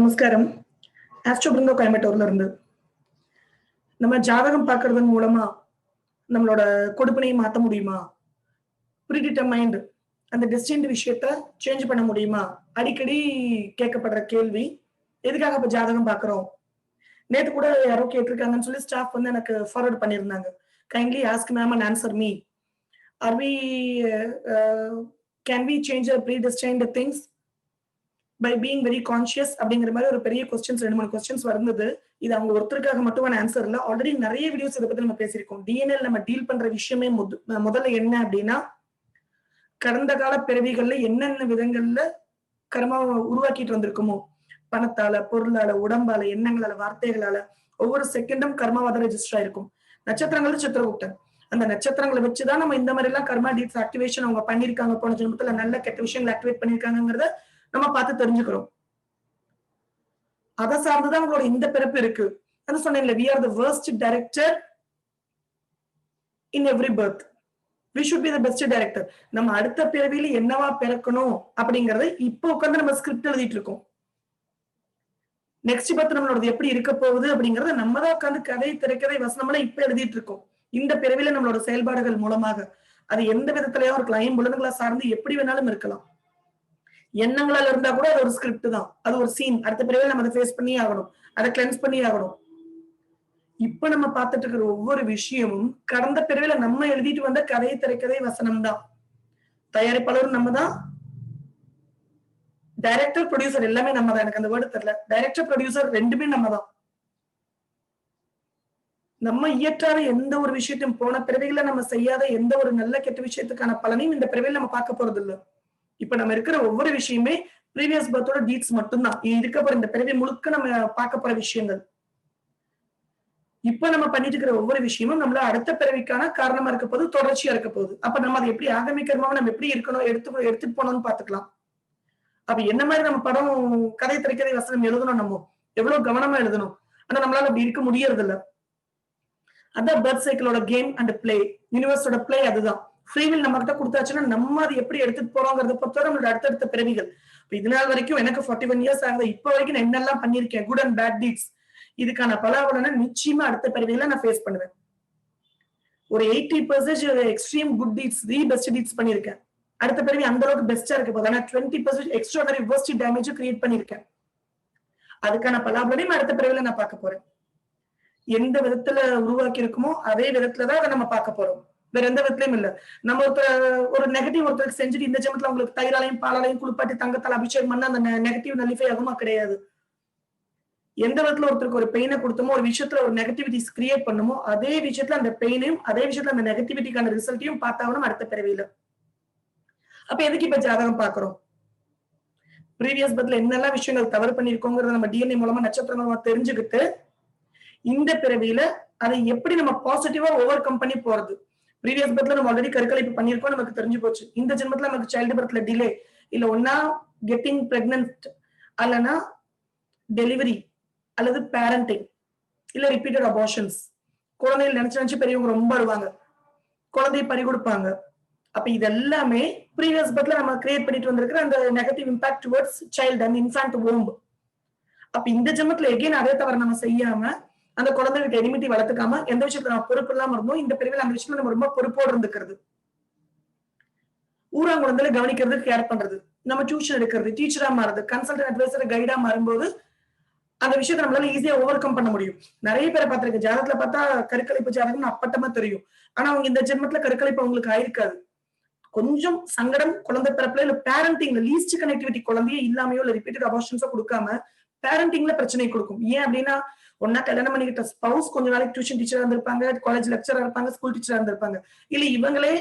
நமஸ்காரம். ஆஸ்ட்ரோ பிரிண்டா கோயம்புத்தூர்ல இருந்து நம்ம ஜாதகம் பார்க்கறதன் மூலமா நம்மளோட கொடுப்பினையை மாத்த முடியுமா? ப்ரீடிட்டர்மைண்ட் அந்த டெஸ்டின்ட் விஷயத்த சேஞ்ச் பண்ண முடியுமா? அடிக்கடி கேட்கப்படுற கேள்வி. எதுக்காக இப்ப ஜாதகம் பார்க்கறோம்? நேத்து கூட யாரோ கேட்டிருக்காங்கன்னு சொல்லி ஸ்டாஃப் வந்து எனக்கு ஃபார்வர்ட் பண்ணியிருந்தாங்க. Kindly ask ma'am and answer me. Are we can we change predestined things by being very conscious அப்படிங்கிற மாதிரி ஒரு பெரிய கொஸ்டின்ஸ் 2-3 கொஸ்டின்ஸ் வந்தது. இது அவங்க ஒருத்தருக்காக மட்டுமான ஆன்சர் இல்ல. ஆல்ரெடி நிறைய வீடியோஸ் இதை பத்தி நம்ம பேசியிருக்கோம். டிஎன்ஏல நம்ம டீல் பண்ற விஷயமே முதல்ல என்ன அப்படின்னா, கடந்த கால பிறவிகள்ல என்னென்ன விதங்கள்ல கர்மாவை உருவாக்கிட்டு வந்திருக்குமோ, பணத்தால, பொருளால, உடம்பால, எண்ணங்களால, வார்த்தைகளால ஒவ்வொரு செகண்டும் கர்மாவாத ரெஜிஸ்டர் ஆயிருக்கும். நட்சத்திரங்கள் சித்திரகுப்தன். அந்த நட்சத்திரங்களை வச்சுதான் நம்ம இந்த மாதிரி எல்லாம் கர்மா டீட்ஸ் ஆக்டிவேஷன் அவங்க பண்ணிருக்காங்க, போன ஜென்மத்துல நல்ல கெட்ட விஷயங்களை ஆக்டிவேட் பண்ணிருக்காங்கிறத நம்ம பார்த்து தெரிஞ்சுக்கிறோம். அதை சார்ந்துதான் உங்களோட இந்த பிறப்பு இருக்கு. அது சொன்னேன்ல, we are the worst director in every birth. We should be the best director. நம்ம அடுத்த பிறவியில என்னவா பிறக்கணும் அப்படிங்கறத இப்ப உட்கார்ந்து நம்ம ஸ்கிரிப்ட் எழுதிட்டு இருக்கோம். நெக்ஸ்ட் பர்த் நம்மளோட எப்படி இருக்க போகுது அப்படிங்கறத நம்ம தான் உட்கார்ந்து கதை, திரைக்கதை, வசனம்லாம் இப்ப எழுதிட்டு இருக்கோம். இந்த பிறவியில நம்மளோட செயல்பாடுகள் மூலமாக அது எந்த விதத்திலயும் இருக்கலாம், ஐம்புலன்களை சார்ந்து எப்படி வேணாலும் இருக்கலாம். எண்ணங்களால இருந்தா கூட அது ஒரு ஸ்கிரிப்ட் தான், அது ஒரு சீன். அடுத்த பிறவில நம்ம அதை ஃபேஸ் பண்ணி ஆகணும், அதை கிளென்ஸ் பண்ணி ஆகணும். இப்ப நம்ம பார்த்துட்டு இருக்கிற ஒவ்வொரு விஷயமும் கடந்த பிறவில நம்ம எழுதிட்டு வந்த கதை, திரைக்கதை, வசனம் தான். தயாரிப்பாளரும் நம்ம தான், டைரக்டர், ப்ரொடியூசர் எல்லாமே நம்ம தான். எனக்கு அந்த வேர்டு தெரியல. டைரக்டர், ப்ரொடியூசர் ரெண்டுமே நம்ம தான். நம்ம இயற்றாத எந்த ஒரு விஷயத்தையும், போன பிறவிகளை நம்ம செய்யாத எந்த ஒரு நல்ல கெட்ட விஷயத்துக்கான பலனையும் இந்த பிறவில நம்ம பார்க்க போறது இல்லை. இப்ப நம்ம இருக்கிற ஒவ்வொரு விஷயமே ப்ரீவியஸ் பர்த்தோட டீட்ஸ் மட்டும்தான். இருக்க போற இந்த பிறவி முழுக்க நம்ம பார்க்க போற விஷயங்கள். இப்ப நம்ம பண்ணிட்டு இருக்கிற ஒவ்வொரு விஷயமும் நம்மள அடுத்த பிறவிக்கான காரணமா இருக்க போது, தொடர்ச்சியா இருக்க போகுது. அப்ப நம்ம அதை எப்படி ஆகமிக்கிறமா நம்ம எப்படி இருக்கணும், எடுத்துட்டு போனோம்னு பாத்துக்கலாம். அப்ப என்ன மாதிரி நம்ம படம், கதை, திரைக்கதை, வசனம் எழுதணும், நம்ம எவ்வளவு கவனமா எழுதணும். ஆனா நம்மளால அப்படி இருக்க முடியறது இல்ல. அதான் பர்த் சைக்கிளோட கேம் அண்ட் பிளே, யூனிவர்ஸோட பிளே. அதுதான் ஃப்ரீவில் நம்ம கிட்ட கொடுத்தாச்சுன்னா நம்ம அதை எப்படி எடுத்துட்டு போறோங்கிறத பொறுத்தவரை நம்மளோட அடுத்தடுத்த பிறவிகள். இது நாள் வரைக்கும் எனக்கு 41 இயர்ஸ் ஆகுது. இப்ப வரைக்கும் நான் என்னெல்லாம் பண்ணிருக்கேன், குட் அண்ட் பேட் டீட்ஸ், இதுக்கான பலாபலனை நிச்சயமா அடுத்த பிறவிகளை நான் ஃபேஸ் பண்ணுவேன். ஒரு 80% extreme good deeds, the best deeds பண்ணிருக்கேன். அடுத்த பிறவி அந்த அளவுக்கு பெஸ்டா இருக்க போது. ஆனா 20% எக்ஸ்ட்ராடனரி வர்ஸ்ட் டேமேஜ் கிரியேட் பண்ணிருக்கேன். அதுக்கான பலாபலனையும் அடுத்த பிறவில நான் பார்க்க போறேன். எந்த விதத்துல உருவாக்கி இருக்குமோ அதே விதத்துலதான் அதை நம்ம பார்க்க போறோம். வேற எந்த விதத்திலயும் இல்ல. நம்ம ஒரு நெகட்டிவ் ஒருத்தருக்கு செஞ்சுட்டு இந்த ஜென்மத்துல உங்களுக்கு தயிராலையும் பாலாலையும் குளிப்பாட்டி தங்கத்தால் அபிஷேகம் பண்ணா அந்த நெகட்டிவ் நலிஃபை ஆகுமா? கிடையாது. எந்த விதத்துல ஒருத்தருக்கு ஒரு பெயினை கொடுத்தோமோ, ஒரு விஷயத்துல ஒரு நெகட்டிவிட்டிஸ் கிரியேட் பண்ணுமோ, அதே விஷயத்துல அந்த பெயினையும் அதே விஷயத்துல அந்த நெகட்டிவிட்டிக்கான ரிசல்ட்டையும் பார்த்தாலும் அடுத்த பிறவியில. அப்ப எதுக்கு இப்ப ஜாதகம் பாக்குறோம்? ப்ரீவியஸ் பர்த்ல என்னெல்லாம் விஷயங்கள் தவறு பண்ணிருக்கோங்கிறத நம்ம டிஎன்ஏ மூலமா, நட்சத்திரம் மூலமா தெரிஞ்சுக்கிட்டு இந்த பிறவியில அதை எப்படி நம்ம பாசிட்டிவா ஓவர் கம் பண்ணி போறது. ப்ரீவியஸ் பர்த்ல நம்ம ஆல்ரெடி கருக்கலைப்பு பண்ணிருக்கோம், நமக்கு தெரிஞ்சு போச்சு. இந்த ஜென்மத்துல நமக்கு சைல்டு பர்த்ல டிலே இல்ல, ஒன்னா கெட்டிங் பிரெக்னன்ட், அல்லனா டெலிவரி, அல்லது பேரண்டிங், இல்ல ரிப்பீட்டட் அபார்ஷன்ஸ். குழந்தைகள் நினைச்சு பெரியவங்க ரொம்ப அழுவாங்க, குழந்தையை பறி கொடுப்பாங்க. அப்ப இது எல்லாமே ப்ரீவியஸ் பர்த்ல நம்ம கிரியேட் பண்ணிட்டு வந்திருக்கிற அந்த negative impact towards child and infant womb. அப்ப இந்த ஜென்மத்துல எகைன் அதே தவிர நம்ம செய்யாம, அந்த குழந்தைகிட்ட எனிமிட்டி வளர்த்துக்காம, எந்த விஷயத்துல நம்ம பொறுப்பு இல்லாம இருந்தோம், இந்த பிரிவில் அந்த விஷயத்துல நம்ம ரொம்ப பொறுப்போடு இருந்துக்கிறது. ஊராங்குழந்தையில கவனிக்கிறது, கேர் பண்றது, நம்ம டியூஷன் எடுக்கிறது, டீச்சரா மாறுது, கன்சல்டன்ட் அட்வைசர் கைடா மாறும்போது அந்த விஷயத்தை நம்மளால ஈஸியா ஓவர் கம் பண்ண முடியும். நிறைய பேரை பார்த்திருக்க, ஜாதகத்துல பார்த்தா கருக்கலைப்பு ஜாதகம் அப்பட்டமா தெரியும். ஆனா அவங்க இந்த ஜென்மத்துல கருக்கலைப்பு அவங்களுக்கு ஆயிருக்காது. கொஞ்சம் சங்கடம் குழந்தை பிறப்புல, இல்ல பேரண்டிங்ல லீஸ்ட் கனெக்டிவிட்டி குழந்தையே இல்லாமையோ இல்ல ரிப்பீட்டட் அபார்ஷன்ஸோ கொடுக்காம பேரண்டிங்ல பிரச்சனை கொடுக்கும். ஏன் அப்படின்னா, ஒன்னா கல்யாணம் பண்ணிக்கிட்ட ஸ்பவுஸ் கொஞ்ச நாளைக்கு டியூஷன் டீச்சரா இருந்திருப்பாங்க, காலேஜ் லெக்சரா இருப்பாங்க, ஸ்கூல் டீச்சரா இருந்திருப்பாங்க, இல்ல இவங்களே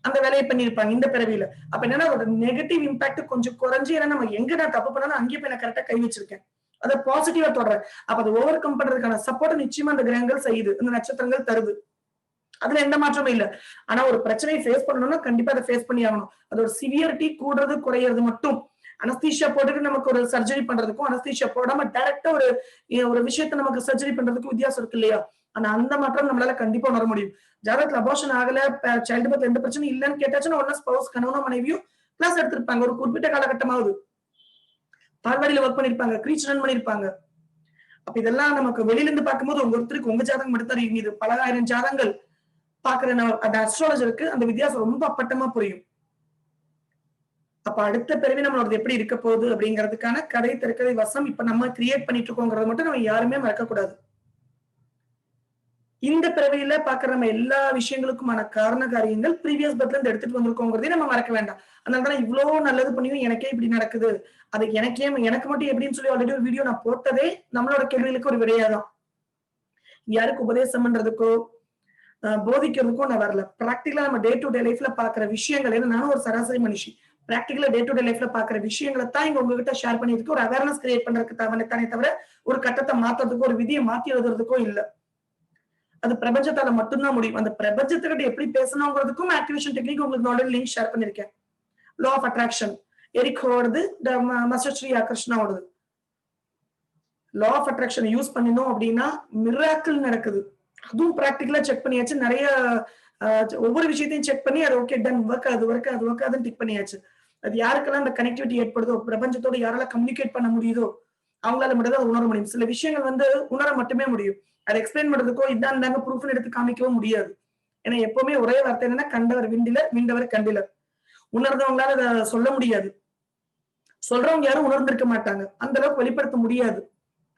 அந்த வேலையை பண்ணிருப்பாங்க இந்த பிறவியில. அப்ப என்னன்னா அதோட நெகட்டிவ் இம்பாக்ட் கொஞ்சம் குறைஞ்சு, ஏன்னா நம்ம எங்க நான் தப்பு பண்ணாலும் அங்கேயே போய் நான் கரெக்டா கை வச்சிருக்கேன், அதை பாசிட்டிவா தொடறேன். அப்ப அதை ஓவர் கம் பண்றதுக்கான சப்போர்ட் நிச்சயமா அந்த கிரகங்கள் செய்யுது, இந்த நட்சத்திரங்கள் தருது. அதுல எந்த மாற்றமும் இல்ல. ஆனா ஒரு பிரச்சனையை ஃபேஸ் பண்ணணும்னா கண்டிப்பா அதை ஃபேஸ் பண்ணி ஆகணும். அதோட சிவியரிட்டி கூடுறது குறையிறது மட்டும். அனஸ்தீஷியா போட்டுட்டு நமக்கு ஒரு சர்ஜரி பண்றதுக்கும் அனஸ்தீஷியா போடாம டைரக்டா ஒரு விஷயத்த நமக்கு சர்ஜரி பண்றதுக்கும் வித்தியாசம் இருக்கு இல்லையா? ஆனா அந்த மாற்றம் நம்மளால கண்டிப்பா உணர முடியும். ஜாதகத்துல அபார்ஷன் ஆகல, சைல்டு பர்த் எந்த பிரச்சனையும் இல்லைன்னு கேட்டாச்சுன்னா உடனே ஸ்பவுஸ், கணவனோ மனைவியும் கிளாஸ் எடுத்திருப்பாங்க ஒரு குறிப்பிட்ட காலகட்டமாவது. பால்வாடியில ஒர்க் பண்ணிருப்பாங்க, கிரீச் ரன் பண்ணிருப்பாங்க. அப்ப இதெல்லாம் நமக்கு வெளியில இருந்து பார்க்கும்போது ஒருத்தருக்கு உங்க ஜாதகம் மட்டும் தான் இது பல ஆயிரம் ஜாதகங்கள் பாக்குற அந்த அஸ்ட்ராலஜருக்கு அந்த வித்தியாசம் ரொம்ப அப்பட்டமா புரியும். அப்ப அடுத்த பிறவி நம்மளோட எப்படி இருக்க போகுது அப்படிங்கிறதுக்கான கதை திரைக்கதை வசம் இப்ப நம்ம கிரியேட் பண்ணிட்டு இருக்கோங்கிறத மட்டும் நம்ம யாருமே மறக்க கூடாது. இந்த பிறவியில பாக்குற நம்ம எல்லா விஷயங்களுக்குமான காரண காரியங்கள் ப்ரீவியஸ் பர்த்ல இருந்து எடுத்துட்டு வந்திருக்கோங்கிறதே நம்ம மறக்க வேண்டாம். அதனாலதான் இவ்வளவு நல்லது பண்ணியும் எனக்கே இப்படி நடக்குது, அது எனக்கு மட்டும் எப்படின்னு சொல்லி ஆல்ரெடி ஒரு வீடியோ நான் போட்டதே நம்மளோட கேள்விகளுக்கு ஒரு விடையாதான். யாருக்கு உபதேசம் பண்றதுக்கோ போதிக்கிறதுக்கும் நான் வரல. பிராக்டிகலா நம்ம டே டு டே லைஃப்ல பாக்குற விஷயங்கள், ஏன்னா நானும் ஒரு சராசரி மனுஷி, பிராக்டிகலா டே டு டே லைஃப்ல பாக்குற விஷயங்களை தான் இங்க உங்ககிட்ட ஷேர் பண்ணிருக்கு, ஒரு அவேர்னஸ் கிரியேட் பண்றதுக்கு தானே தவிர ஒரு கட்டத்தை மாத்துறதுக்கோ ஒரு விதியை மாத்தி எழுதுறதுக்கோ இல்ல. அது பிரபஞ்சத்தால மட்டும்தான் முடியும். அந்த பிரபஞ்சத்துக்கிட்ட எப்படி பேசணுங்கிறதுக்கும் ஆக்டிவேஷன் டெக்னிக் உங்களுக்கு ஆல்ரெடி லிங்க் ஷேர் பண்ணிருக்கேன். லா ஆஃப் அட்ராக்ஷன் எரிக் ஹோர்டுது, மாஸ்டர் ஸ்ரீ ஆகர்ஷ்ணாவோடது. லா ஆஃப் அட்ராக்ஷன் யூஸ் பண்ணினோம் அப்படின்னா மிராக்கிள் நடக்குது. அதுவும் பிராக்டிகலா செக் பண்ணியாச்சு. நிறைய ஒவ்வொரு விஷயத்தையும் செக் பண்ணி அது ஓகே டன், ஒர்க் ஆகுதுன்னு டிக் பண்ணியாச்சு. அது யாருக்கெல்லாம் அந்த கனெக்டிவிட்டி ஏற்படுதோ, பிரபஞ்சத்தோட யாரால கம்யூனிகேட் பண்ண முடியுதோ அவங்களால மட்டும் தான் உணர முடியும். சில விஷயங்கள் உணர மட்டுமே முடியும். அதை எக்ஸ்பிளைன் பண்றதுக்கோ இதாங்க ப்ரூஃப்னு எடுத்து காமிக்கவும் முடியாது. ஏன்னா எப்பவுமே ஒரே வார்த்தை என்னன்னா, கண்டவர் விண்டிலர், விண்டவர் கண்டிலர். உணர்ந்தவங்களால அதை சொல்ல முடியாது. சொல்றவங்க யாரும் உணர்ந்திருக்க மாட்டாங்க, அந்த அளவுக்கு வெளிப்படுத்த முடியாது.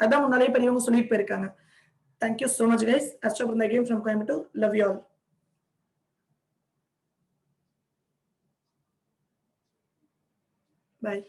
அதான் முன்னாலே பெரியவங்க சொல்லிட்டு போயிருக்காங்க. Thank you so much, guys. Astro Brindha again from Coimbatore. Love you all. Bye.